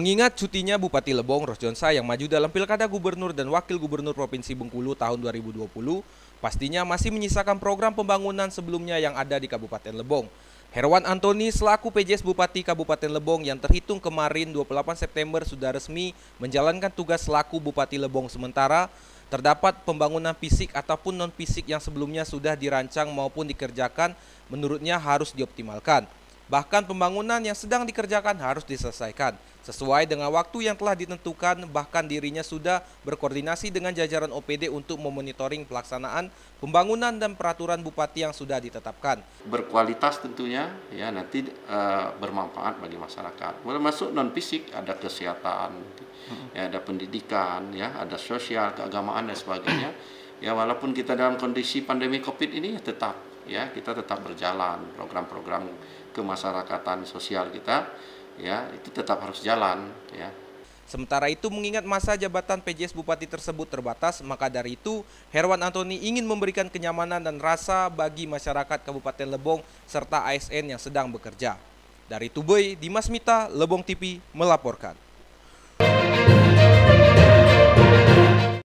Mengingat cutinya Bupati Lebong Rosjonsa yang maju dalam Pilkada Gubernur dan Wakil Gubernur Provinsi Bengkulu tahun 2020, pastinya masih menyisakan program pembangunan sebelumnya yang ada di Kabupaten Lebong. Herwan Antoni selaku PJS Bupati Kabupaten Lebong yang terhitung kemarin 28 September sudah resmi menjalankan tugas selaku Bupati Lebong sementara. Terdapat pembangunan fisik ataupun non-fisik yang sebelumnya sudah dirancang maupun dikerjakan menurutnya harus dioptimalkan. Bahkan pembangunan yang sedang dikerjakan harus diselesaikan sesuai dengan waktu yang telah ditentukan, bahkan dirinya sudah berkoordinasi dengan jajaran OPD untuk memonitoring pelaksanaan pembangunan dan peraturan bupati yang sudah ditetapkan. Berkualitas tentunya ya, nanti bermanfaat bagi masyarakat. Termasuk non fisik, ada kesehatan, ya, ada pendidikan, ya, ada sosial, keagamaan dan sebagainya. Ya, walaupun kita dalam kondisi pandemi Covid ini tetap ya, kita tetap berjalan program-program kemasyarakatan sosial kita, ya, itu tetap harus jalan, ya. Sementara itu mengingat masa jabatan PJS Bupati tersebut terbatas, maka dari itu Herwan Antoni ingin memberikan kenyamanan dan rasa bagi masyarakat Kabupaten Lebong serta ASN yang sedang bekerja. Dari Tuboy, Dimas Mita, Lebong TV melaporkan.